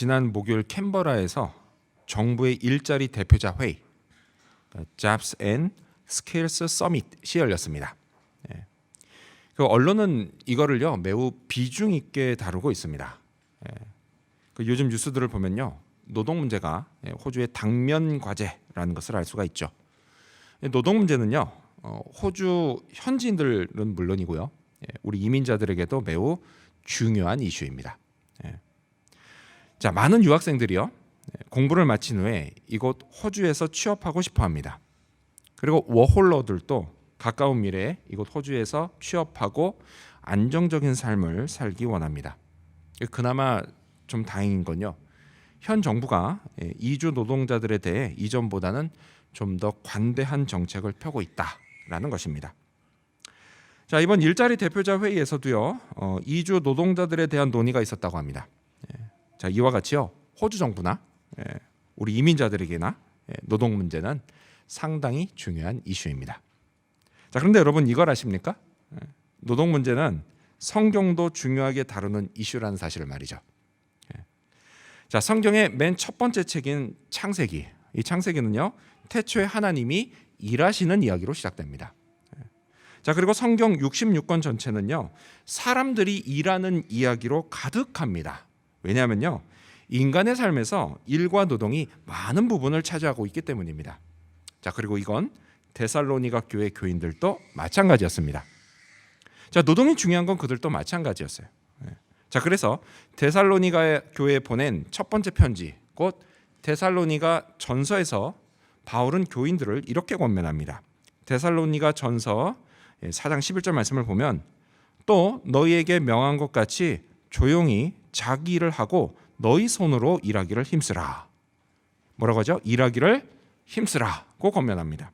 지난 목요일 캔버라에서 정부의 일자리 대표자 회의, Jobs and Skills Summit이 열렸습니다. 그 언론은 이거를요 매우 비중 있게 다루고 있습니다. 그 요즘 뉴스들을 보면요 노동 문제가 호주의 당면 과제라는 것을 알 수가 있죠. 노동 문제는요 호주 현지인들은 물론이고요 우리 이민자들에게도 매우 중요한 이슈입니다. 자, 많은 유학생들이요 공부를 마친 후에 이곳 호주에서 취업하고 싶어합니다. 그리고 워홀러들도 가까운 미래에 이곳 호주에서 취업하고 안정적인 삶을 살기 원합니다. 그나마 좀 다행인 건요 현 정부가 이주 노동자들에 대해 이전보다는 좀 더 관대한 정책을 펴고 있다라는 것입니다. 자, 이번 일자리 대표자 회의에서도요 이주 노동자들에 대한 논의가 있었다고 합니다. 자, 이와 같이요 호주 정부나 우리 이민자들에게나 노동 문제는 상당히 중요한 이슈입니다. 자, 그런데 여러분 이걸 아십니까? 노동 문제는 성경도 중요하게 다루는 이슈라는 사실을 말이죠. 자, 성경의 맨 첫 번째 책인 창세기, 이 창세기는요 태초에 하나님이 일하시는 이야기로 시작됩니다. 자, 그리고 성경 66권 전체는요 사람들이 일하는 이야기로 가득합니다. 왜냐하면요 인간의 삶에서 일과 노동이 많은 부분을 차지하고 있기 때문입니다. 자, 그리고 이건 데살로니가 교회 교인들도 마찬가지였습니다. 자, 노동이 중요한 건 그들도 마찬가지였어요. 자, 그래서 데살로니가 교회에 보낸 첫 번째 편지, 곧 데살로니가 전서에서 바울은 교인들을 이렇게 권면합니다. 데살로니가 전서 4장 11절 말씀을 보면 또 너희에게 명한 것 같이 조용히 자기 일을 하고 너희 손으로 일하기를 힘쓰라. 뭐라고 하죠? 일하기를 힘쓰라고 권면합니다.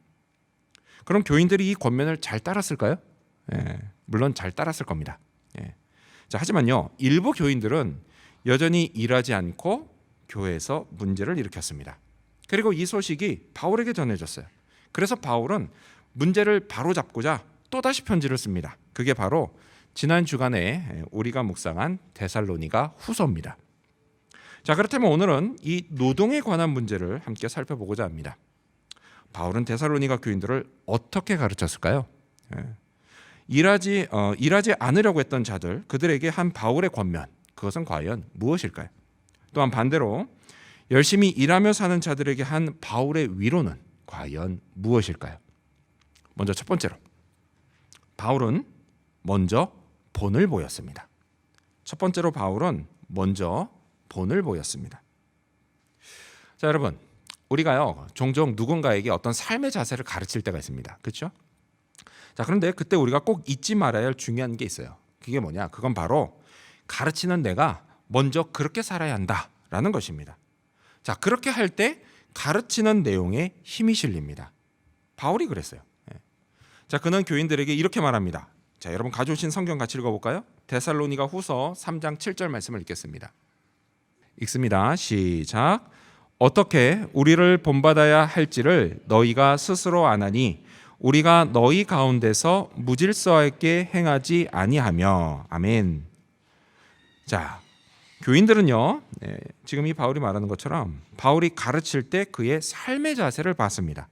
그럼 교인들이 이 권면을 잘 따랐을까요? 물론 잘 따랐을 겁니다. 자, 하지만요 일부 교인들은 여전히 일하지 않고 교회에서 문제를 일으켰습니다. 그리고 이 소식이 바울에게 전해졌어요. 그래서 바울은 문제를 바로잡고자 또다시 편지를 씁니다. 그게 바로 지난 주간에 우리가 묵상한 데살로니가 후서입니다. 자, 그렇다면 오늘은 이 노동에 관한 문제를 함께 살펴보고자 합니다. 바울은 데살로니가 교인들을 어떻게 가르쳤을까요? 일하지 않으려고 했던 자들, 그들에게 한 바울의 권면, 그것은 과연 무엇일까요? 또한 반대로 열심히 일하며 사는 자들에게 한 바울의 위로는 과연 무엇일까요? 먼저 첫 번째로 바울은 먼저 본을 보였습니다. 첫 번째로 바울은 먼저 본을 보였습니다. 자, 여러분, 우리가요 종종 누군가에게 어떤 삶의 자세를 가르칠 때가 있습니다. 그렇죠? 자, 그런데 그때 우리가 꼭 잊지 말아야 할 중요한 게 있어요. 그게 뭐냐? 그건 바로 가르치는 내가 먼저 그렇게 살아야 한다라는 것입니다. 자, 그렇게 할 때 가르치는 내용에 힘이 실립니다. 바울이 그랬어요. 자, 그는 교인들에게 이렇게 말합니다. 자, 여러분 가져오신 성경 같이 읽어볼까요? 데살로니가 후서 3장 7절 말씀을 읽겠습니다. 읽습니다. 시작. 어떻게 우리를 본받아야 할지를 너희가 스스로 아나니 우리가 너희 가운데서 무질서하게 행하지 아니하며. 아멘. 자, 교인들은요 지금 이 바울이 말하는 것처럼 바울이 가르칠 때 그의 삶의 자세를 봤습니다.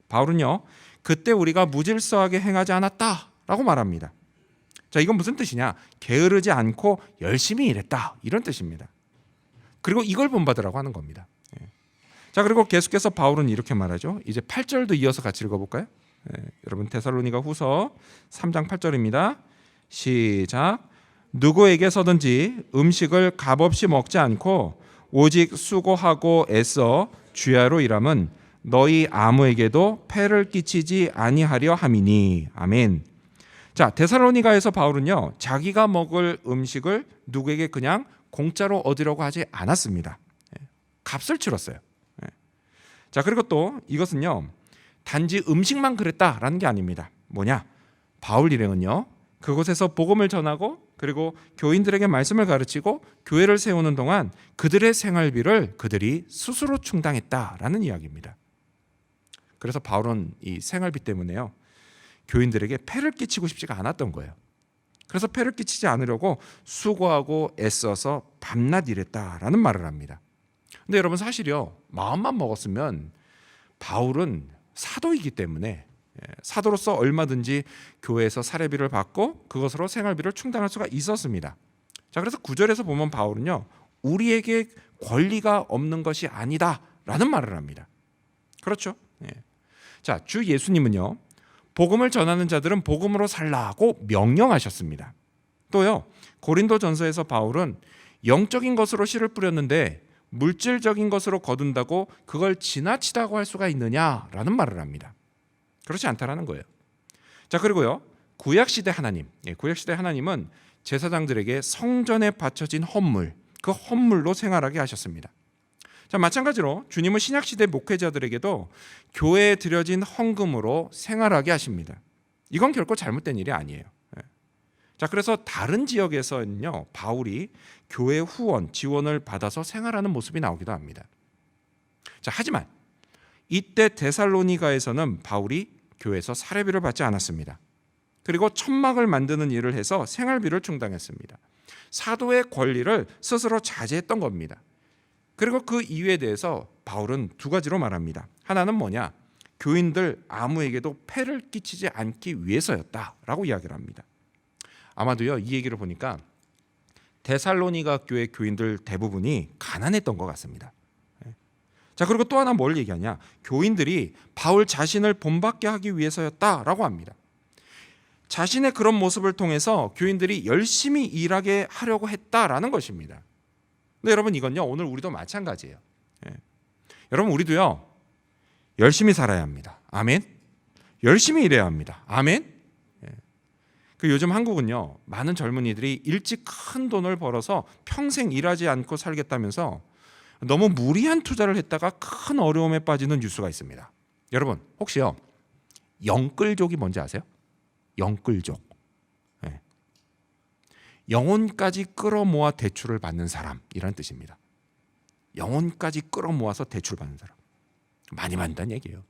바울은요 그때 우리가 무질서하게 행하지 않았다라고 말합니다. 자, 이건 무슨 뜻이냐? 게으르지 않고 열심히 일했다, 이런 뜻입니다. 그리고 이걸 본받으라고 하는 겁니다. 자, 그리고 계속해서 바울은 이렇게 말하죠. 이제 8절도 이어서 같이 읽어볼까요? 여러분 데살로니가 후서 3장 8절입니다. 시작. 누구에게서든지 음식을 값없이 먹지 않고 오직 수고하고 애써 주야로 일함은 너희 아무에게도 폐를 끼치지 아니하려 함이니. 아멘. 자, 데살로니가에서 바울은요 자기가 먹을 음식을 누구에게 그냥 공짜로 얻으려고 하지 않았습니다. 값을 치렀어요. 자, 그리고 또 이것은요 단지 음식만 그랬다라는 게 아닙니다. 뭐냐? 바울 일행은요 그곳에서 복음을 전하고 그리고 교인들에게 말씀을 가르치고 교회를 세우는 동안 그들의 생활비를 그들이 스스로 충당했다라는 이야기입니다. 그래서 바울은 이 생활비 때문에요 교인들에게 폐를 끼치고 싶지가 않았던 거예요. 그래서 폐를 끼치지 않으려고 수고하고 애써서 밤낮 일했다라는 말을 합니다. 근데 여러분 사실요, 마음만 먹었으면 바울은 사도이기 때문에 사도로서 얼마든지 교회에서 사례비를 받고 그것으로 생활비를 충당할 수가 있었습니다. 자, 그래서 9절에서 보면 바울은요, 우리에게 권리가 없는 것이 아니다라는 말을 합니다. 그렇죠? 자, 주 예수님은요, 복음을 전하는 자들은 복음으로 살라고 명령하셨습니다. 또요, 고린도전서에서 바울은 영적인 것으로 씨를 뿌렸는데 물질적인 것으로 거둔다고 그걸 지나치다고 할 수가 있느냐라는 말을 합니다. 그렇지 않다라는 거예요. 자, 그리고요, 구약시대 하나님, 구약시대 하나님은 제사장들에게 성전에 바쳐진 헌물, 그 헌물로 생활하게 하셨습니다. 자, 마찬가지로 주님은 신약시대 목회자들에게도 교회에 드려진 헌금으로 생활하게 하십니다. 이건 결코 잘못된 일이 아니에요. 자, 그래서 다른 지역에서는요, 바울이 교회 후원, 지원을 받아서 생활하는 모습이 나오기도 합니다. 자, 하지만 이때 데살로니가에서는 바울이 교회에서 사례비를 받지 않았습니다. 그리고 천막을 만드는 일을 해서 생활비를 충당했습니다. 사도의 권리를 스스로 자제했던 겁니다. 그리고 그 이유에 대해서 바울은 두 가지로 말합니다. 하나는 뭐냐? 교인들 아무에게도 폐를 끼치지 않기 위해서였다라고 이야기를 합니다. 아마도요, 이 얘기를 보니까 데살로니가 교회 교인들 대부분이 가난했던 것 같습니다. 자, 그리고 또 하나 뭘 얘기하냐? 교인들이 바울 자신을 본받게 하기 위해서였다라고 합니다. 자신의 그런 모습을 통해서 교인들이 열심히 일하게 하려고 했다라는 것입니다. 근데 여러분, 이건요, 오늘 우리도 마찬가지예요. 여러분, 우리도요, 열심히 살아야 합니다. 아멘. 열심히 일해야 합니다. 아멘. 요즘 한국은요, 많은 젊은이들이 일찍 큰 돈을 벌어서 평생 일하지 않고 살겠다면서 너무 무리한 투자를 했다가 큰 어려움에 빠지는 뉴스가 있습니다. 여러분, 혹시요, 영끌족이 뭔지 아세요? 영끌족. 영혼까지 끌어모아 대출을 받는 사람이라는 뜻입니다. 영혼까지 끌어모아서 대출 받는 사람. 많이 받는다는 얘기예요.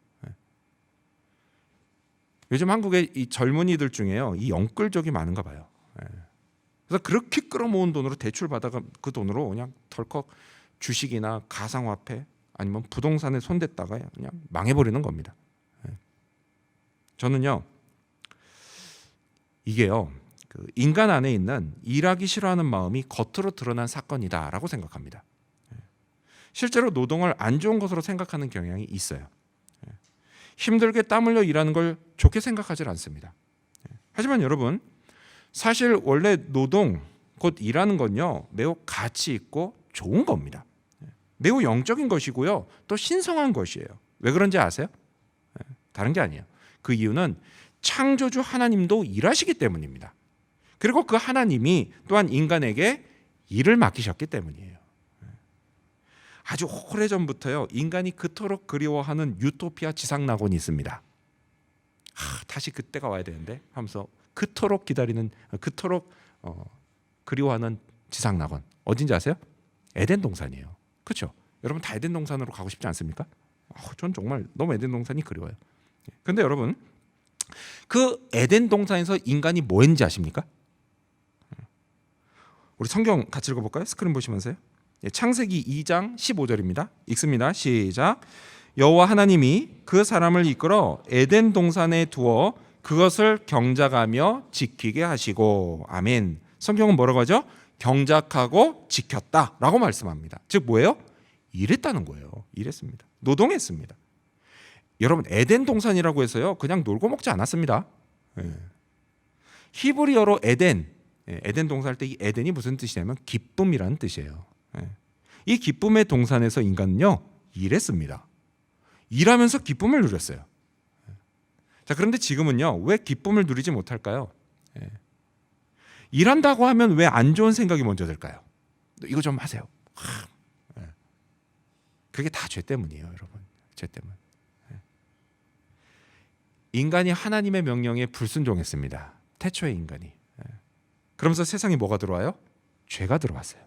요즘 한국의 이 젊은이들 중에요, 이 영끌족이 많은가 봐요. 그래서 그렇게 끌어모은 돈으로 대출 받아가 그 돈으로 그냥 덜컥 주식이나 가상화폐 아니면 부동산에 손댔다가 그냥 망해버리는 겁니다. 저는요, 이게요, 그 인간 안에 있는 일하기 싫어하는 마음이 겉으로 드러난 사건이다라고 생각합니다. 실제로 노동을 안 좋은 것으로 생각하는 경향이 있어요. 힘들게 땀 흘려 일하는 걸 좋게 생각하지 않습니다. 하지만 여러분, 사실 원래 노동, 곧 일하는 건요, 매우 가치 있고 좋은 겁니다. 매우 영적인 것이고요, 또 신성한 것이에요. 왜 그런지 아세요? 다른 게 아니에요. 그 이유는 창조주 하나님도 일하시기 때문입니다. 그리고 그 하나님이 또한 인간에게 일을 맡기셨기 때문이에요. 아주 오래전부터요, 인간이 그토록 그리워하는 유토피아 지상낙원이 있습니다. 다시 그때가 와야 되는데 하면서 그토록 기다리는, 그토록 그리워하는 지상낙원 어딘지 아세요? 에덴 동산이에요. 그렇죠? 여러분 다 에덴 동산으로 가고 싶지 않습니까? 전 정말 너무 에덴 동산이 그리워요. 근데 여러분, 그 에덴 동산에서 인간이 뭐 했는지 아십니까? 우리 성경 같이 읽어볼까요? 스크린 보시면서요. 창세기 2장 15절입니다. 읽습니다. 시작. 여호와 하나님이 그 사람을 이끌어 에덴 동산에 두어 그것을 경작하며 지키게 하시고. 아멘. 성경은 뭐라고 하죠? 경작하고 지켰다라고 말씀합니다. 즉 뭐예요? 일했다는 거예요. 일했습니다. 노동했습니다. 여러분, 에덴 동산이라고 해서요, 그냥 놀고 먹지 않았습니다. 히브리어로 에덴, 에덴 동산할 때 이 에덴이 무슨 뜻이냐면 기쁨이라는 뜻이에요. 이 기쁨의 동산에서 인간은요, 일했습니다. 일하면서 기쁨을 누렸어요. 자, 그런데 지금은요, 왜 기쁨을 누리지 못할까요? 일한다고 하면 왜 안 좋은 생각이 먼저 들까요? 이거 좀 하세요. 그게 다 죄 때문이에요, 여러분. 죄 때문. 인간이 하나님의 명령에 불순종했습니다. 태초의 인간이. 그러면서 세상에 뭐가 들어와요? 죄가 들어왔어요.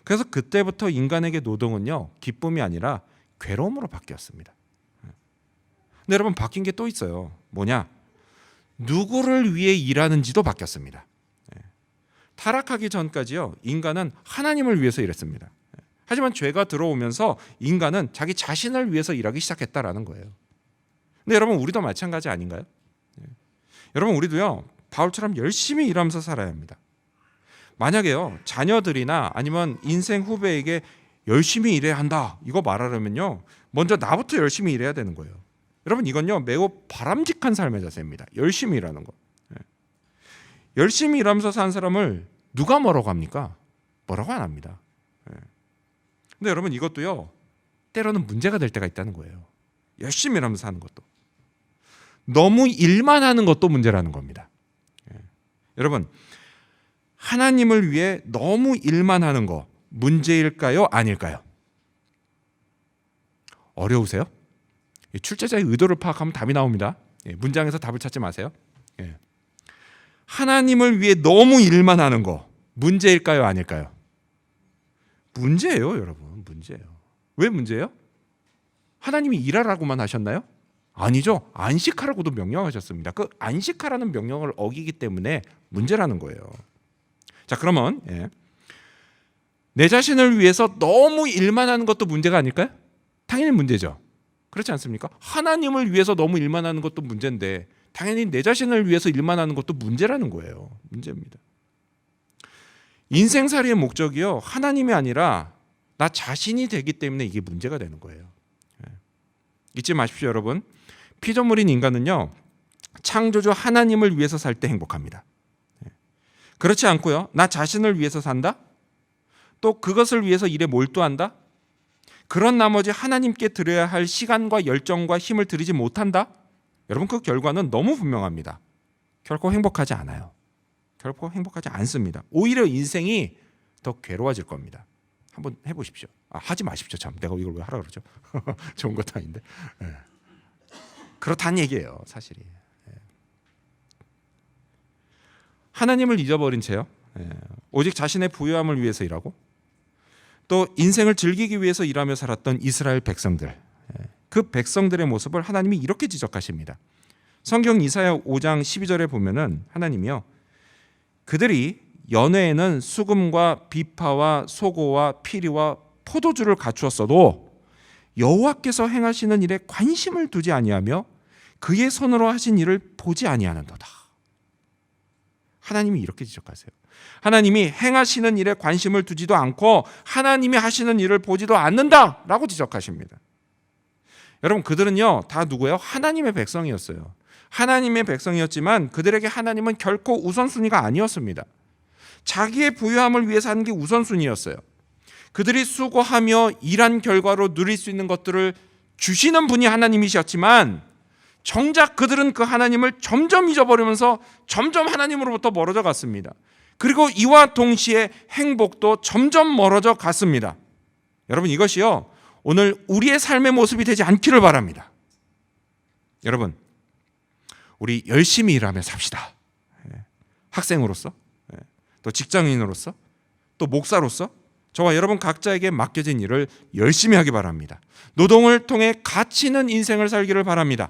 그래서 그때부터 인간에게 노동은요, 기쁨이 아니라 괴로움으로 바뀌었습니다. 근데 여러분, 바뀐 게 또 있어요. 뭐냐? 누구를 위해 일하는지도 바뀌었습니다. 타락하기 전까지요, 인간은 하나님을 위해서 일했습니다. 하지만 죄가 들어오면서 인간은 자기 자신을 위해서 일하기 시작했다라는 거예요. 근데 여러분, 우리도 마찬가지 아닌가요? 여러분, 우리도요, 바울처럼 열심히 일하면서 살아야 합니다. 만약에요, 자녀들이나 아니면 인생 후배에게 열심히 일해야 한다, 이거 말하려면요, 먼저 나부터 열심히 일해야 되는 거예요. 여러분, 이건요, 매우 바람직한 삶의 자세입니다. 열심히 일하는 거. 열심히 일하면서 사는 사람을 누가 뭐라고 합니까? 뭐라고 안 합니다. 근데 여러분, 이것도요, 때로는 문제가 될 때가 있다는 거예요. 열심히 일하면서 사는 것도. 너무 일만 하는 것도 문제라는 겁니다. 여러분, 하나님을 위해 너무 일만 하는 거 문제일까요? 아닐까요? 어려우세요? 출제자의 의도를 파악하면 답이 나옵니다. 문장에서 답을 찾지 마세요. 하나님을 위해 너무 일만 하는 거 문제일까요? 아닐까요? 문제예요, 여러분. 문제예요. 왜 문제예요? 하나님이 일하라고만 하셨나요? 아니죠. 안식하라고도 명령하셨습니다. 그 안식하라는 명령을 어기기 때문에 문제라는 거예요. 자, 그러면 내 자신을 위해서 너무 일만 하는 것도 문제가 아닐까요? 당연히 문제죠. 그렇지 않습니까? 하나님을 위해서 너무 일만 하는 것도 문제인데 당연히 내 자신을 위해서 일만 하는 것도 문제라는 거예요. 문제입니다. 인생살이의 목적이요, 하나님이 아니라 나 자신이 되기 때문에 이게 문제가 되는 거예요. 잊지 마십시오, 여러분. 피조물인 인간은요, 창조주 하나님을 위해서 살 때 행복합니다. 그렇지 않고요, 나 자신을 위해서 산다? 또 그것을 위해서 일에 몰두한다? 그런 나머지 하나님께 드려야 할 시간과 열정과 힘을 들이지 못한다? 여러분, 그 결과는 너무 분명합니다. 결코 행복하지 않아요. 결코 행복하지 않습니다. 오히려 인생이 더 괴로워질 겁니다. 한번 해보십시오. 하지 마십시오. 참, 내가 이걸 왜 하라 그러죠? 좋은 것도 아닌데. 그렇다는 얘기예요, 사실이. 하나님을 잊어버린 채요, 오직 자신의 부유함을 위해서 일하고 또 인생을 즐기기 위해서 일하며 살았던 이스라엘 백성들, 그 백성들의 모습을 하나님이 이렇게 지적하십니다. 성경 이사야 5장 12절에 보면은 하나님이요, 그들이 연회에는 수금과 비파와 소고와 피리와 포도주를 갖추었어도 여호와께서 행하시는 일에 관심을 두지 아니하며 그의 손으로 하신 일을 보지 아니하는도다. 하나님이 이렇게 지적하세요. 하나님이 행하시는 일에 관심을 두지도 않고 하나님이 하시는 일을 보지도 않는다라고 지적하십니다. 여러분, 그들은요, 다 누구예요? 하나님의 백성이었어요. 하나님의 백성이었지만 그들에게 하나님은 결코 우선순위가 아니었습니다. 자기의 부유함을 위해 사는 게 우선순위였어요. 그들이 수고하며 일한 결과로 누릴 수 있는 것들을 주시는 분이 하나님이셨지만 정작 그들은 그 하나님을 점점 잊어버리면서 점점 하나님으로부터 멀어져 갔습니다. 그리고 이와 동시에 행복도 점점 멀어져 갔습니다. 여러분, 이것이요, 오늘 우리의 삶의 모습이 되지 않기를 바랍니다. 여러분, 우리 열심히 일하며 삽시다. 학생으로서, 또 직장인으로서, 또 목사로서 저와 여러분 각자에게 맡겨진 일을 열심히 하기 바랍니다. 노동을 통해 가치 있는 인생을 살기를 바랍니다.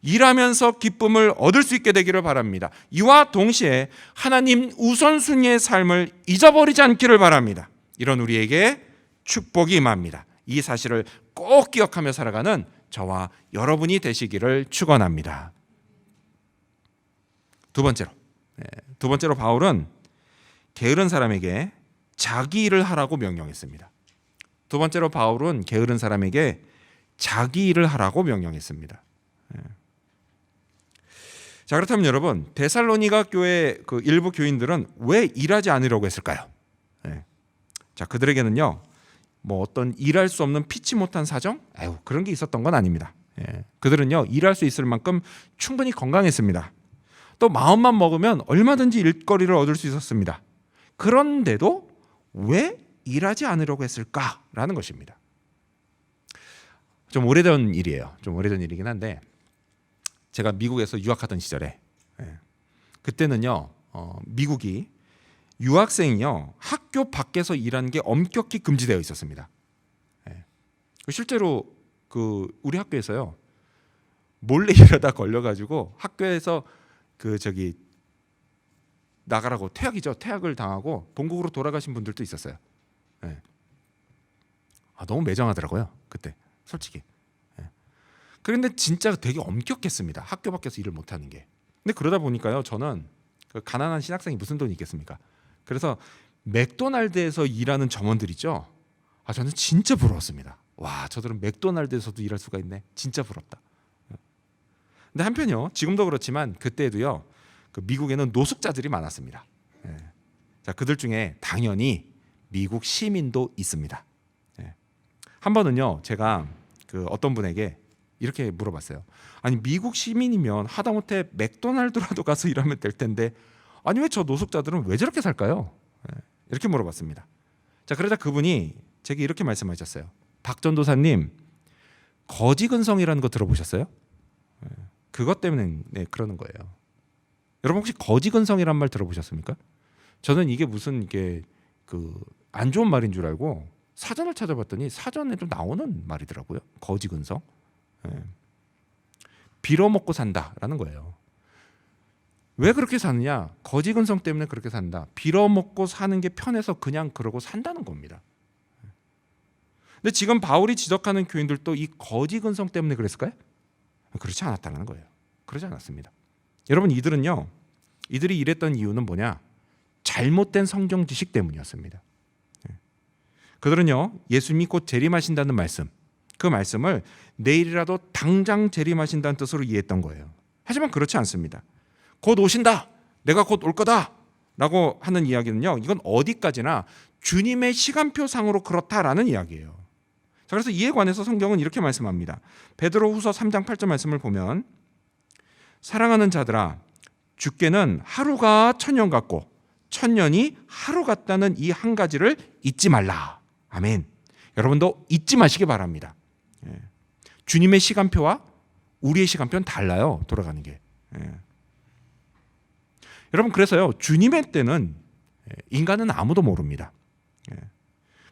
일하면서 기쁨을 얻을 수 있게 되기를 바랍니다. 이와 동시에 하나님 우선순위의 삶을 잊어버리지 않기를 바랍니다. 이런 우리에게 축복이 임합니다. 이 사실을 꼭 기억하며 살아가는 저와 여러분이 되시기를 축원합니다. 두 번째로 바울은 게으른 사람에게 자기 일을 하라고 명령했습니다. 두 번째로 바울은 게으른 사람에게 자기 일을 하라고 명령했습니다. 자, 그렇다면 여러분, 데살로니가 교회 그 일부 교인들은 왜 일하지 않으려고 했을까요? 자, 그들에게는요, 뭐 어떤 일할 수 없는 피치 못한 사정, 그런 게 있었던 건 아닙니다. 그들은요, 일할 수 있을 만큼 충분히 건강했습니다. 또 마음만 먹으면 얼마든지 일거리를 얻을 수 있었습니다. 그런데도 왜 일하지 않으려고 했을까라는 것입니다. 좀 오래된 일이에요. 좀 오래된 일이긴 한데, 제가 미국에서 유학하던 시절에, 그때는요, 미국이 유학생이요, 학교 밖에서 일하는 게 엄격히 금지되어 있었습니다. 실제로 그 우리 학교에서요, 몰래 일하다 걸려가지고 학교에서 나가라고 퇴학이죠. 퇴학을 당하고 본국으로 돌아가신 분들도 있었어요. 예. 너무 매정하더라고요. 그때 솔직히. 예. 그런데 진짜 되게 엄격했습니다. 학교 밖에서 일을 못하는 게. 근데 그러다 보니까요. 저는 그 가난한 신학생이 무슨 돈이 있겠습니까? 그래서 맥도날드에서 일하는 점원들 있죠. 저는 진짜 부러웠습니다. 와, 저들은 맥도날드에서도 일할 수가 있네. 진짜 부럽다. 근데 한편요, 지금도 그렇지만 그때도요, 그 미국에는 노숙자들이 많았습니다. 예. 자, 그들 중에 당연히 미국 시민도 있습니다. 예. 한 번은요, 제가 그 어떤 분에게 이렇게 물어봤어요. 아니, 미국 시민이면 하다못해 맥도날드라도 가서 일하면 될 텐데, 아니 왜 저 노숙자들은 왜 저렇게 살까요? 예. 이렇게 물어봤습니다. 자, 그러자 그분이 제게 이렇게 말씀하셨어요. 박 전도사님, 거지근성이라는 거 들어보셨어요? 그것 때문에 그러는 거예요. 여러분 혹시 거지근성이란 말 들어보셨습니까? 저는 이게 무슨 이게 그 안 좋은 말인 줄 알고 사전을 찾아봤더니 사전에도 나오는 말이더라고요. 거지근성. 예. 빌어먹고 산다라는 거예요. 왜 그렇게 사느냐? 거지근성 때문에 그렇게 산다. 빌어먹고 사는 게 편해서 그냥 그러고 산다는 겁니다. 근데 지금 바울이 지적하는 교인들도 이 거지근성 때문에 그랬을까요? 그렇지 않았다는 거예요. 그러지 않았습니다. 여러분, 이들이 이랬던 이유는 뭐냐? 잘못된 성경 지식 때문이었습니다. 그들은요, 예수님이 곧 재림하신다는 말씀, 그 말씀을 내일이라도 당장 재림하신다는 뜻으로 이해했던 거예요. 하지만 그렇지 않습니다. 곧 오신다, 내가 곧 올 거다 라고 하는 이야기는요, 이건 어디까지나 주님의 시간표상으로 그렇다라는 이야기예요. 자, 그래서 이에 관해서 성경은 이렇게 말씀합니다. 베드로후서 3장 8절 말씀을 보면, 사랑하는 자들아, 주께는 하루가 천년 같고 천년이 하루 같다는 이 한 가지를 잊지 말라. 아멘. 여러분도 잊지 마시기 바랍니다. 주님의 시간표와 우리의 시간표는 달라요. 돌아가는 게. 여러분, 그래서요, 주님의 때는 인간은 아무도 모릅니다.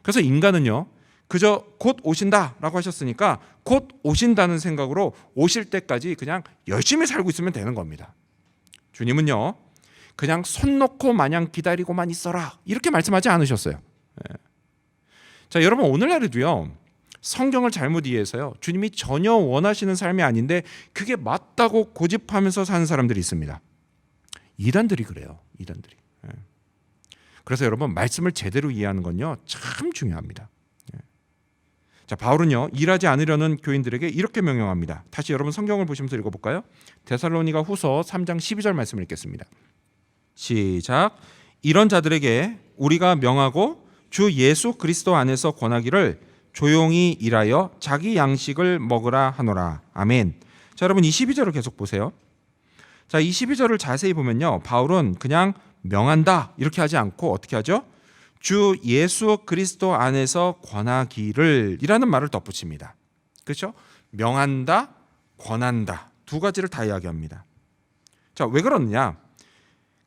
그래서 인간은요, 그저 곧 오신다라고 하셨으니까 곧 오신다는 생각으로 오실 때까지 그냥 열심히 살고 있으면 되는 겁니다. 주님은요, 그냥 손 놓고 마냥 기다리고만 있어라 이렇게 말씀하지 않으셨어요. 자, 여러분, 오늘날에도요, 성경을 잘못 이해해서요, 주님이 전혀 원하시는 삶이 아닌데 그게 맞다고 고집하면서 사는 사람들이 있습니다. 이단들이 그래요. 이단들이. 그래서 여러분, 말씀을 제대로 이해하는 건요, 참 중요합니다. 자, 바울은요, 일하지 않으려는 교인들에게 이렇게 명령합니다. 다시 여러분 성경을 보시면서 읽어볼까요? 데살로니가 후서 3장 12절 말씀을 읽겠습니다. 시작. 이런 자들에게 우리가 명하고 주 예수 그리스도 안에서 권하기를 조용히 일하여 자기 양식을 먹으라 하노라. 아멘. 자, 여러분, 이 12절을 계속 보세요. 자, 이 12절을 자세히 보면요, 바울은 그냥 명한다 이렇게 하지 않고 어떻게 하죠? 주 예수 그리스도 안에서 권하기를 이라는 말을 덧붙입니다. 그렇죠? 명한다, 권한다 두 가지를 다 이야기합니다. 자, 왜 그러느냐?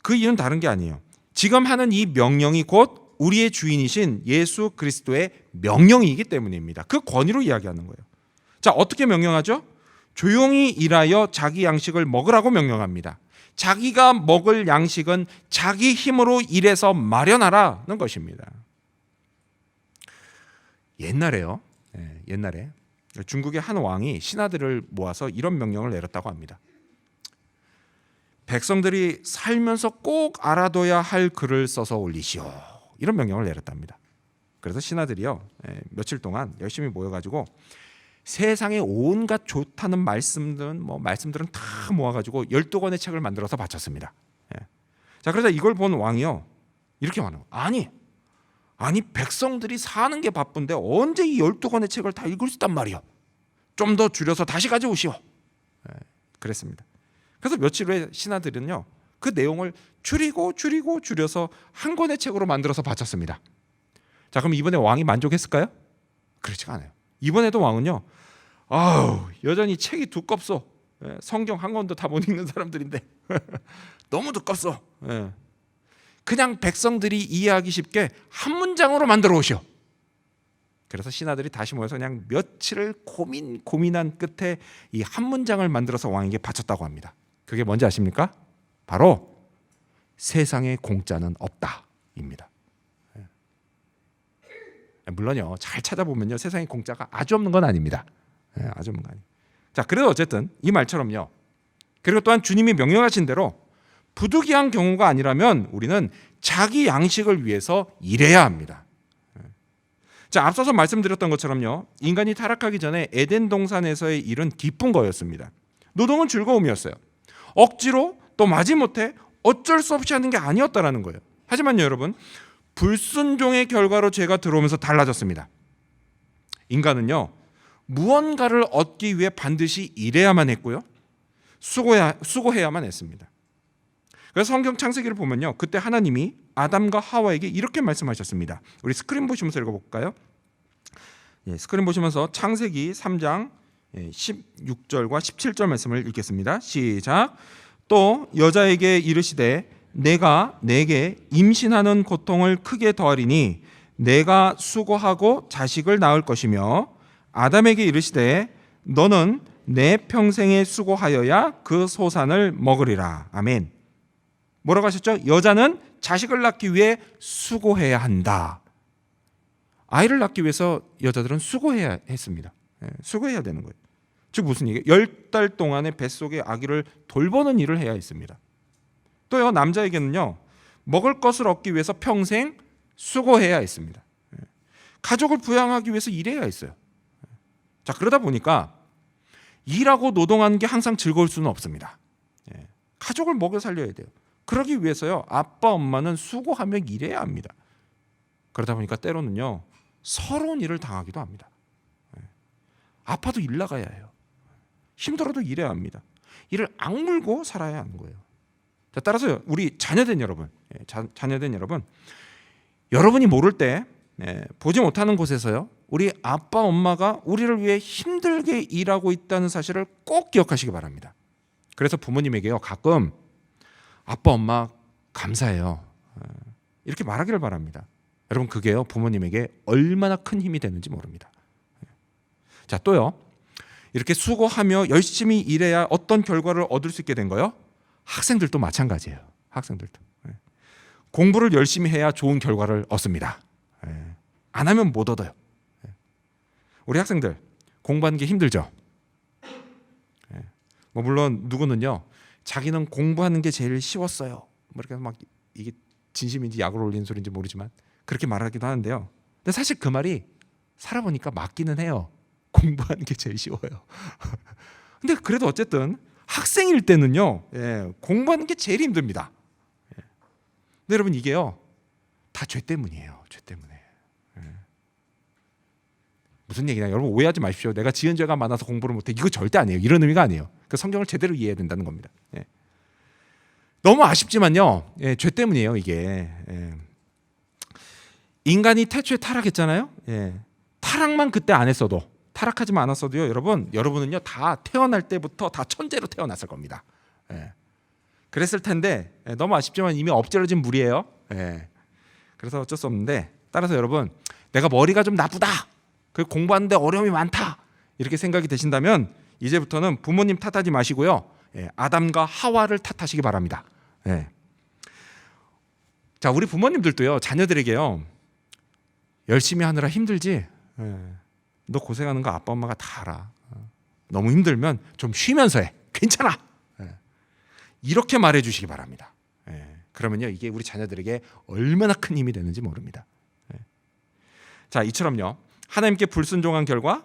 그 이유는 다른 게 아니에요. 지금 하는 이 명령이 곧 우리의 주인이신 예수 그리스도의 명령이기 때문입니다. 그 권위로 이야기하는 거예요. 자, 어떻게 명령하죠? 조용히 일하여 자기 양식을 먹으라고 명령합니다. 자기가 먹을 양식은 자기 힘으로 일해서 마련하라는 것입니다. 옛날에 중국의 한 왕이 신하들을 모아서 이런 명령을 내렸다고 합니다. 백성들이 살면서 꼭 알아둬야 할 글을 써서 올리시오. 이런 명령을 내렸답니다. 그래서 신하들이요, 며칠 동안 열심히 모여가지고 세상에 온갖 좋다는 말씀들은 다 모아가지고 12권의 책을 만들어서 바쳤습니다. 자, 그래서 이걸 본 왕이요, 이렇게 말해요. 아니 백성들이 사는 게 바쁜데 언제 이 12권의 책을 다 읽을 수 있단 말이요. 좀 더 줄여서 다시 가져오시오. 그랬습니다. 그래서 며칠 후에 신하들은요, 그 내용을 줄여서 한 권의 책으로 만들어서 바쳤습니다. 자, 그럼 이번에 왕이 만족했을까요? 그렇지가 않아요. 이번에도 왕은요, 여전히 책이 두껍소. 성경 한 권도 다 못 읽는 사람들인데 너무 두껍소. 그냥 백성들이 이해하기 쉽게 한 문장으로 만들어 오시오. 그래서 신하들이 다시 모여서 그냥 며칠을 고민한 끝에 이 한 문장을 만들어서 왕에게 바쳤다고 합니다. 그게 뭔지 아십니까? 바로 세상에 공짜는 없다입니다. 물론요, 잘 찾아보면요, 세상에 공짜가 아주 없는 건 아닙니다. 아주 없는 건 아니에요. 자, 그래도 어쨌든 이 말처럼요. 그리고 또한 주님이 명령하신 대로 부득이한 경우가 아니라면 우리는 자기 양식을 위해서 일해야 합니다. 자, 앞서서 말씀드렸던 것처럼요, 인간이 타락하기 전에 에덴 동산에서의 일은 기쁜 거였습니다. 노동은 즐거움이었어요. 억지로 또 마지못해 어쩔 수 없이 하는 게 아니었다라는 거예요. 하지만 여러분, 불순종의 결과로 죄가 들어오면서 달라졌습니다. 인간은요, 무언가를 얻기 위해 반드시 일해야만 했고요, 수고해야만 했습니다. 그래서 성경 창세기를 보면요, 그때 하나님이 아담과 하와에게 이렇게 말씀하셨습니다. 우리 스크린 보시면서 읽어볼까요? 스크린 보시면서 창세기 3장 16절과 17절 말씀을 읽겠습니다. 시작. 또 여자에게 이르시되 내가 내게 임신하는 고통을 크게 더하리니 내가 수고하고 자식을 낳을 것이며 아담에게 이르시되 너는 내 평생에 수고하여야 그 소산을 먹으리라. 아멘. 뭐라고 하셨죠? 여자는 자식을 낳기 위해 수고해야 한다. 아이를 낳기 위해서 여자들은 수고해야 했습니다. 수고해야 되는 거예요. 즉 무슨 얘기예요? 10달 동안의 뱃속의 아기를 돌보는 일을 해야 했습니다. 또요, 남자에게는요, 먹을 것을 얻기 위해서 평생 수고해야 했습니다. 가족을 부양하기 위해서 일해야 했어요. 자, 그러다 보니까 일하고 노동하는 게 항상 즐거울 수는 없습니다. 가족을 먹여 살려야 돼요. 그러기 위해서요, 아빠 엄마는 수고하며 일해야 합니다. 그러다 보니까 때로는요, 서러운 일을 당하기도 합니다. 아파도 일 나가야 해요. 힘들어도 일해야 합니다. 이를 악물고 살아야 하는 거예요. 자, 따라서 우리 자녀된 여러분, 여러분이 모를 때 보지 못하는 곳에서요, 우리 아빠 엄마가 우리를 위해 힘들게 일하고 있다는 사실을 꼭 기억하시기 바랍니다. 그래서 부모님에게요, 가끔 아빠 엄마 감사해요, 이렇게 말하기를 바랍니다. 여러분, 그게요, 부모님에게 얼마나 큰 힘이 되는지 모릅니다. 자, 또요, 이렇게 수고하며 열심히 일해야 어떤 결과를 얻을 수 있게 된 거요? 학생들도 마찬가지예요. 학생들도 공부를 열심히 해야 좋은 결과를 얻습니다. 안 하면 못 얻어요. 우리 학생들 공부하는 게 힘들죠. 뭐 물론 누구는요, 자기는 공부하는 게 제일 쉬웠어요, 뭐 이렇게 막 이게 진심인지 약을 올리는 소리인지 모르지만 그렇게 말하기도 하는데요. 근데 사실 그 말이 살아보니까 맞기는 해요. 공부하는 게 제일 쉬워요. 근데 그래도 어쨌든 학생일 때는요, 공부하는 게 제일 힘듭니다. 근데 여러분, 이게요, 다 죄 때문이에요. 죄 때문에. 무슨 얘기냐, 여러분 오해하지 마십시오. 내가 지은 죄가 많아서 공부를 못해, 이거 절대 아니에요. 이런 의미가 아니에요. 그 성경을 제대로 이해해야 된다는 겁니다. 너무 아쉽지만요, 죄 때문이에요. 이게 인간이 태초에 타락했잖아요. 타락만 그때 안 했어도, 타락하지만 않았어도요, 여러분은요, 다 태어날 때부터 다 천재로 태어났을 겁니다. 그랬을 텐데 너무 아쉽지만 이미 엎질러진 물이에요. 그래서 어쩔 수 없는데, 따라서 여러분, 내가 머리가 좀 나쁘다, 그 공부하는데 어려움이 많다, 이렇게 생각이 되신다면 이제부터는 부모님 탓하지 마시고요, 아담과 하와를 탓하시기 바랍니다. 자, 우리 부모님들도요, 자녀들에게요, 열심히 하느라 힘들지, 너 고생하는 거 아빠 엄마가 다 알아. 너무 힘들면 좀 쉬면서 해. 괜찮아. 이렇게 말해 주시기 바랍니다. 그러면요, 이게 우리 자녀들에게 얼마나 큰 힘이 되는지 모릅니다. 자, 이처럼요, 하나님께 불순종한 결과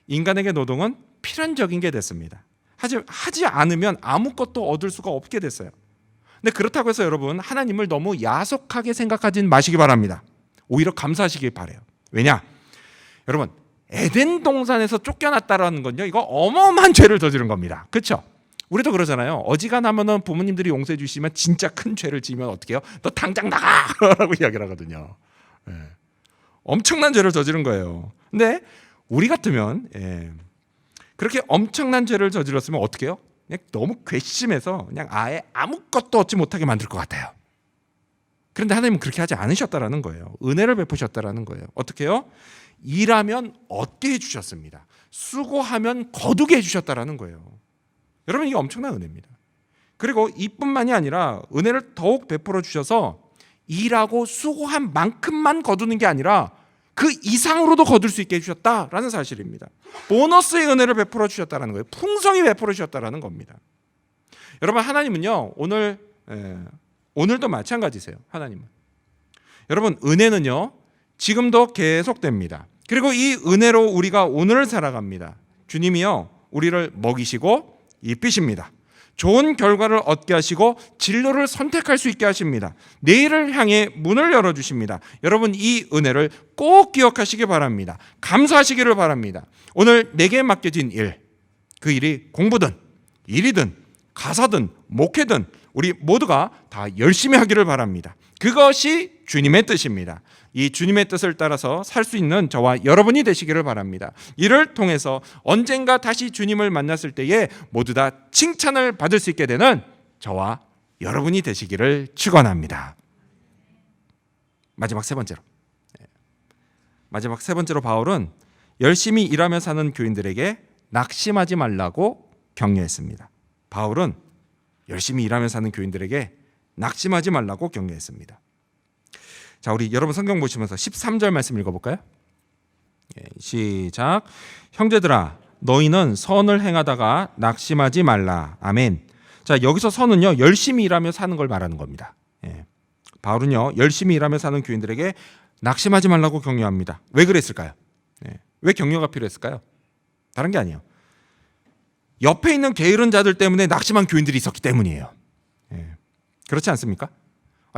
인간에게 노동은 필연적인 게 됐습니다. 하지 않으면 아무것도 얻을 수가 없게 됐어요. 근데 그렇다고 해서 여러분, 하나님을 너무 야속하게 생각하진 마시기 바랍니다. 오히려 감사하시길 바라요. 왜냐? 여러분, 에덴 동산에서 쫓겨났다라는 건요, 이거 어마어마한 죄를 저지른 겁니다. 그렇죠? 우리도 그러잖아요. 어지간하면은 부모님들이 용서해 주시면 진짜 큰 죄를 지으면 어떻게 해요? 너 당장 나가라고 이야기를 하거든요. 엄청난 죄를 저지른 거예요. 근데 우리 같으면 그렇게 엄청난 죄를 저질렀으면 어떻게 해요? 그냥 너무 괘씸해서 그냥 아예 아무것도 얻지 못하게 만들 것 같아요. 그런데 하나님은 그렇게 하지 않으셨다라는 거예요. 은혜를 베푸셨다라는 거예요. 어떻게 해요? 일하면 얻게 해주셨습니다. 수고하면 거두게 해주셨다라는 거예요. 여러분, 이게 엄청난 은혜입니다. 그리고 이뿐만이 아니라 은혜를 더욱 베풀어 주셔서 일하고 수고한 만큼만 거두는 게 아니라 그 이상으로도 거둘 수 있게 해주셨다라는 사실입니다. 보너스의 은혜를 베풀어 주셨다는 거예요. 풍성히 베풀어 주셨다는 겁니다. 여러분, 하나님은요, 오늘도 마찬가지세요. 하나님은, 여러분, 은혜는요 지금도 계속됩니다. 그리고 이 은혜로 우리가 오늘을 살아갑니다. 주님이요 우리를 먹이시고 입히십니다. 좋은 결과를 얻게 하시고 진로를 선택할 수 있게 하십니다. 내일을 향해 문을 열어주십니다. 여러분, 이 은혜를 꼭 기억하시기 바랍니다. 감사하시기를 바랍니다. 오늘 내게 맡겨진 일, 그 일이 공부든 일이든 가사든 목회든 우리 모두가 다 열심히 하기를 바랍니다. 그것이 주님의 뜻입니다. 이 주님의 뜻을 따라서 살 수 있는 저와 여러분이 되시기를 바랍니다. 이를 통해서 언젠가 다시 주님을 만났을 때에 모두 다 칭찬을 받을 수 있게 되는 저와 여러분이 되시기를 축원합니다. 마지막 세 번째로 바울은 열심히 일하며 사는 교인들에게 낙심하지 말라고 격려했습니다. 바울은 열심히 일하며 사는 교인들에게 낙심하지 말라고 격려했습니다. 자, 우리 여러분 성경 보시면서 13절 말씀 읽어볼까요? 시작. 형제들아, 너희는 선을 행하다가 낙심하지 말라. 아멘. 자, 여기서 선은요 열심히 일하며 사는 걸 말하는 겁니다. 바울은요 열심히 일하며 사는 교인들에게 낙심하지 말라고 격려합니다. 왜 그랬을까요? 왜 격려가 필요했을까요? 다른 게 아니에요. 옆에 있는 게으른 자들 때문에 낙심한 교인들이 있었기 때문이에요. 그렇지 않습니까?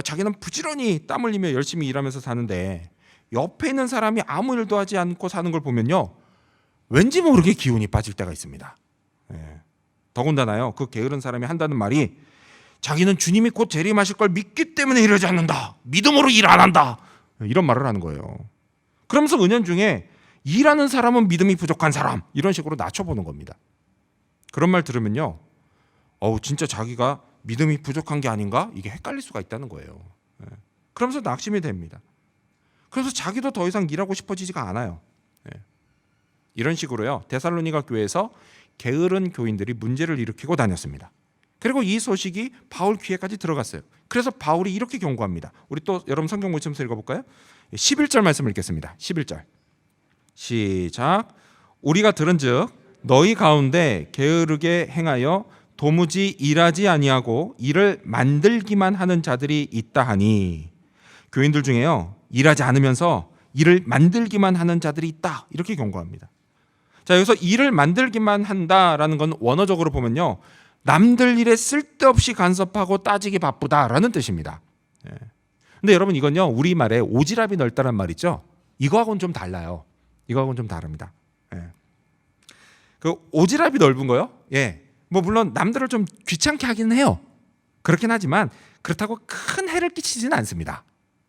자기는 부지런히 땀 흘리며 열심히 일하면서 사는데 옆에 있는 사람이 아무 일도 하지 않고 사는 걸 보면요 왠지 모르게 기운이 빠질 때가 있습니다. 더군다나요 그 게으른 사람이 한다는 말이 자기는 주님이 곧 재림하실 걸 믿기 때문에 이러지 않는다, 믿음으로 일 안 한다, 이런 말을 하는 거예요. 그러면서 은연중에 일하는 사람은 믿음이 부족한 사람, 이런 식으로 낮춰보는 겁니다. 그런 말 들으면요 진짜 자기가 믿음이 부족한 게 아닌가? 이게 헷갈릴 수가 있다는 거예요. 그러면서 낙심이 됩니다. 그래서 자기도 더 이상 일하고 싶어지지가 않아요. 이런 식으로요 데살로니가 교회에서 게으른 교인들이 문제를 일으키고 다녔습니다. 그리고 이 소식이 바울 귀에까지 들어갔어요. 그래서 바울이 이렇게 경고합니다. 우리 또 여러분 성경 보시면서 읽어볼까요? 11절 말씀을 읽겠습니다. 11절 시작. 우리가 들은즉 너희 가운데 게으르게 행하여 도무지 일하지 아니하고 일을 만들기만 하는 자들이 있다 하니, 교인들 중에요 일하지 않으면서 일을 만들기만 하는 자들이 있다, 이렇게 경고합니다. 자, 여기서 일을 만들기만 한다라는 건 원어적으로 보면요 남들 일에 쓸데없이 간섭하고 따지기 바쁘다라는 뜻입니다. 근데 여러분 이건요 우리말에 오지랖이 넓다란 말 있죠? 이거하고는 좀 달라요. 이거하고는 좀 다릅니다. 그 오지랖이 넓은 거요? 뭐 물론 남들을 좀 귀찮게 하긴 해요. 그렇긴 하지만 그렇다고 큰 해를 끼치지는 않습니다.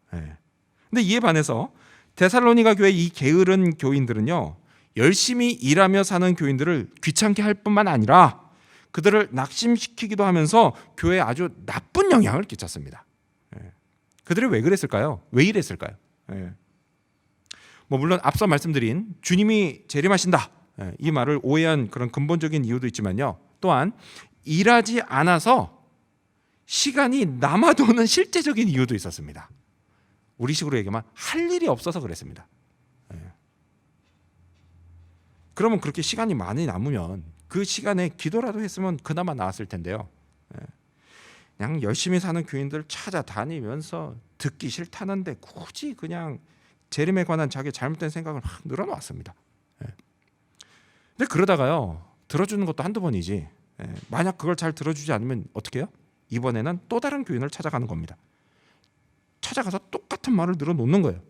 근데 이에 반해서 데살로니가 교회 이 게으른 교인들은요 열심히 일하며 사는 교인들을 귀찮게 할 뿐만 아니라 그들을 낙심시키기도 하면서 교회에 아주 나쁜 영향을 끼쳤습니다. 그들이 왜 그랬을까요? 왜 이랬을까요? 뭐 물론 앞서 말씀드린 주님이 재림하신다, 이 말을 오해한 그런 근본적인 이유도 있지만요 또한 일하지 않아서 시간이 남아도는 실제적인 이유도 있었습니다. 우리식으로 얘기하면 할 일이 없어서 그랬습니다. 그러면 그렇게 시간이 많이 남으면 그 시간에 기도라도 했으면 그나마 나았을 텐데요. 그냥 열심히 사는 교인들 찾아다니면서 듣기 싫다는데 굳이 그냥 재림에 관한 자기 잘못된 생각을 막 늘어놓았습니다. 근데 그러다가요 들어주는 것도 한두 번이지, 만약 그걸 잘 들어주지 않으면 어떻게 해요? 이번에는 또 다른 교인을 찾아가는 겁니다. 찾아가서 똑같은 말을 늘어놓는 거예요.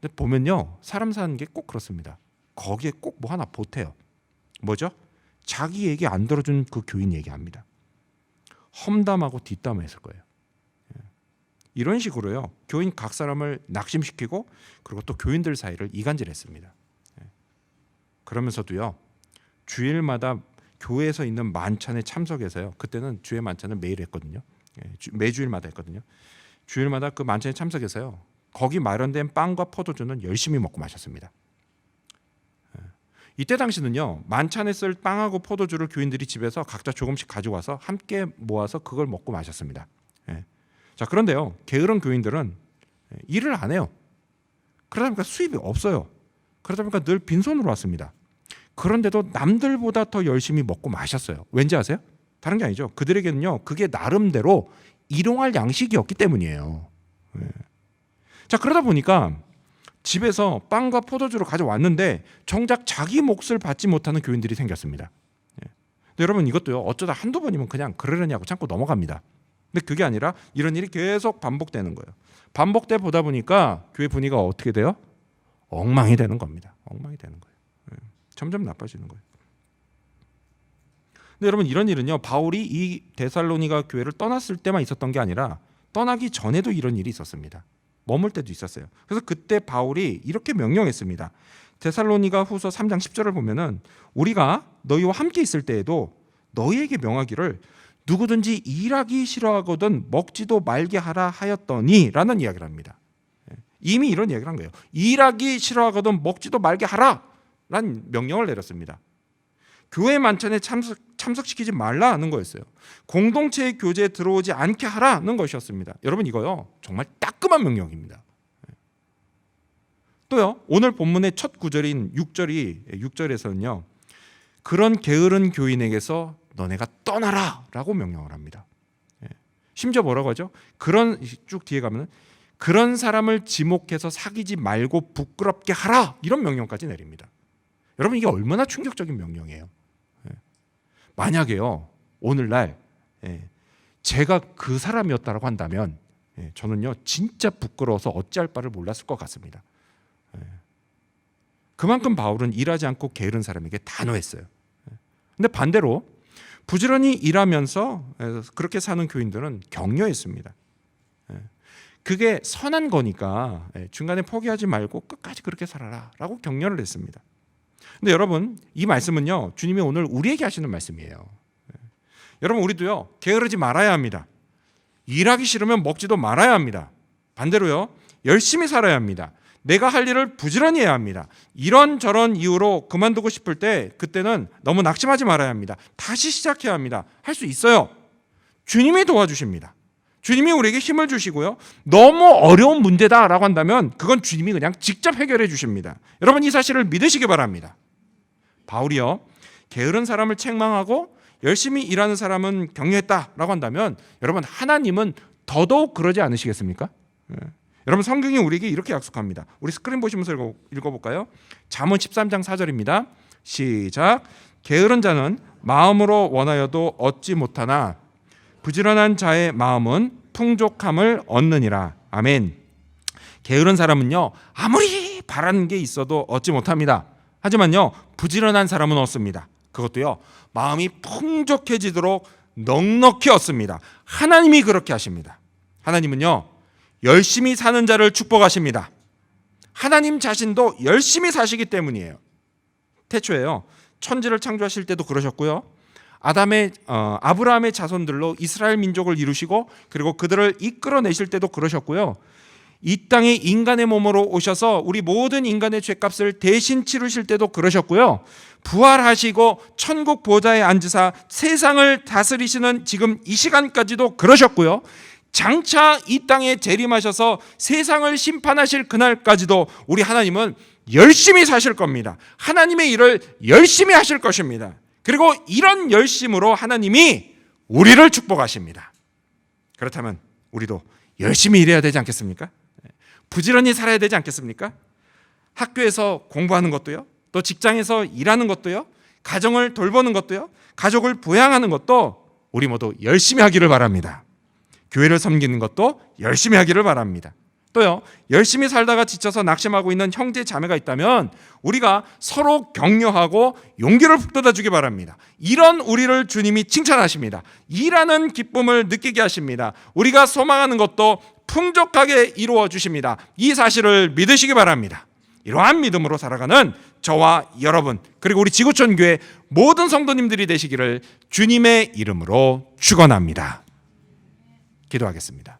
근데 보면요 사람 사는 게 꼭 그렇습니다. 거기에 꼭 뭐 하나 보태요. 뭐죠? 자기 얘기 안 들어준 그 교인 얘기합니다. 험담하고 뒷담화했을 거예요. 이런 식으로요 교인 각 사람을 낙심시키고 그리고 또 교인들 사이를 이간질했습니다. 그러면서도요 주일마다 교회에서 있는 만찬에 참석해서요, 그때는 주일 만찬을 매일 했거든요. 매주일마다 했거든요. 주일마다 그 만찬에 참석해서요 거기 마련된 빵과 포도주는 열심히 먹고 마셨습니다. 이때 당시는요, 만찬에 쓸 빵하고 포도주를 교인들이 집에서 각자 조금씩 가져와서 함께 모아서 그걸 먹고 마셨습니다. 예. 자, 그런데요, 게으른 교인들은 일을 안 해요. 그러다 보니까 수입이 없어요. 그러다 보니까 늘 빈손으로 왔습니다. 그런데도 남들보다 더 열심히 먹고 마셨어요. 왠지 아세요? 다른 게 아니죠. 그들에게는요, 그게 나름대로 일용할 양식이었기 때문이에요. 예. 자, 그러다 보니까 집에서 빵과 포도주를 가져왔는데 정작 자기 몫을 받지 못하는 교인들이 생겼습니다. 예. 근데 여러분, 이것도요, 어쩌다 한두 번이면 그냥 그러려냐고 참고 넘어갑니다. 근데 그게 아니라 이런 일이 계속 반복되는 거예요. 반복돼 보다 보니까 교회 분위기가 어떻게 돼요? 엉망이 되는 겁니다. 엉망이 되는 거예요. 예. 점점 나빠지는 거예요. 근데 여러분, 이런 일은요, 바울이 이 데살로니가 교회를 떠났을 때만 있었던 게 아니라 떠나기 전에도 이런 일이 있었습니다. 머물 때도 있었어요. 그래서 그때 바울이 이렇게 명령했습니다. 데살로니가 후서 3장 10절을 보면은 우리가 너희와 함께 있을 때에도 너희에게 명하기를 누구든지 일하기 싫어하거든 먹지도 말게 하라 하였더니 라는 이야기를 합니다. 이미 이런 이야기를 한 거예요. 일하기 싫어하거든 먹지도 말게 하라 라는 명령을 내렸습니다. 교회 만찬에 참석시키지 말라는 거였어요. 공동체의 교제에 들어오지 않게 하라는 것이었습니다. 여러분, 이거요, 정말 따끔한 명령입니다. 또요, 오늘 본문의 첫 구절인 6절에서는요, 그런 게으른 교인에게서 너네가 떠나라 라고 명령을 합니다. 심지어 뭐라고 하죠? 쭉 뒤에 가면 그런 사람을 지목해서 사귀지 말고 부끄럽게 하라, 이런 명령까지 내립니다. 여러분, 이게 얼마나 충격적인 명령이에요. 만약에요, 오늘날 제가 그 사람이었다라고 한다면 저는요, 진짜 부끄러워서 어찌할 바를 몰랐을 것 같습니다. 그만큼 바울은 일하지 않고 게으른 사람에게 단호했어요. 근데 반대로 부지런히 일하면서 그렇게 사는 교인들은 격려했습니다. 그게 선한 거니까 중간에 포기하지 말고 끝까지 그렇게 살아라 라고 격려를 했습니다. 근데 여러분, 이 말씀은요, 주님이 오늘 우리에게 하시는 말씀이에요. 여러분, 우리도요, 게으르지 말아야 합니다. 일하기 싫으면 먹지도 말아야 합니다. 반대로요, 열심히 살아야 합니다. 내가 할 일을 부지런히 해야 합니다. 이런저런 이유로 그만두고 싶을 때 그때는 너무 낙심하지 말아야 합니다. 다시 시작해야 합니다. 할 수 있어요. 주님이 도와주십니다. 주님이 우리에게 힘을 주시고요, 너무 어려운 문제다라고 한다면 그건 주님이 그냥 직접 해결해 주십니다. 여러분, 이 사실을 믿으시기 바랍니다. 바울이요, 게으른 사람을 책망하고 열심히 일하는 사람은 격려했다라고 한다면 여러분, 하나님은 더더욱 그러지 않으시겠습니까? 여러분, 성경이 우리에게 이렇게 약속합니다. 우리 스크린 보시면서 읽어볼까요? 잠언 13장 4절입니다. 시작. 게으른 자는 마음으로 원하여도 얻지 못하나 부지런한 자의 마음은 풍족함을 얻느니라. 아멘. 게으른 사람은요, 아무리 바라는 게 있어도 얻지 못합니다. 하지만요, 부지런한 사람은 얻습니다. 그것도요, 마음이 풍족해지도록 넉넉히 얻습니다. 하나님이 그렇게 하십니다. 하나님은요, 열심히 사는 자를 축복하십니다. 하나님 자신도 열심히 사시기 때문이에요. 태초에요, 천지를 창조하실 때도 그러셨고요, 아브라함의 자손들로 이스라엘 민족을 이루시고 그리고 그들을 이끌어내실 때도 그러셨고요, 이 땅에 인간의 몸으로 오셔서 우리 모든 인간의 죄값을 대신 치르실 때도 그러셨고요, 부활하시고 천국 보좌에 앉으사 세상을 다스리시는 지금 이 시간까지도 그러셨고요, 장차 이 땅에 재림하셔서 세상을 심판하실 그날까지도 우리 하나님은 열심히 사실 겁니다. 하나님의 일을 열심히 하실 것입니다. 그리고 이런 열심으로 하나님이 우리를 축복하십니다. 그렇다면 우리도 열심히 일해야 되지 않겠습니까? 부지런히 살아야 되지 않겠습니까? 학교에서 공부하는 것도요, 또 직장에서 일하는 것도요, 가정을 돌보는 것도요, 가족을 부양하는 것도 우리 모두 열심히 하기를 바랍니다. 교회를 섬기는 것도 열심히 하기를 바랍니다. 또요, 열심히 살다가 지쳐서 낙심하고 있는 형제 자매가 있다면 우리가 서로 격려하고 용기를 북돋아 주기 바랍니다. 이런 우리를 주님이 칭찬하십니다. 일하는 기쁨을 느끼게 하십니다. 우리가 소망하는 것도 풍족하게 이루어 주십니다. 이 사실을 믿으시기 바랍니다. 이러한 믿음으로 살아가는 저와 여러분, 그리고 우리 지구촌 교회 모든 성도님들이 되시기를 주님의 이름으로 축원합니다. 기도하겠습니다.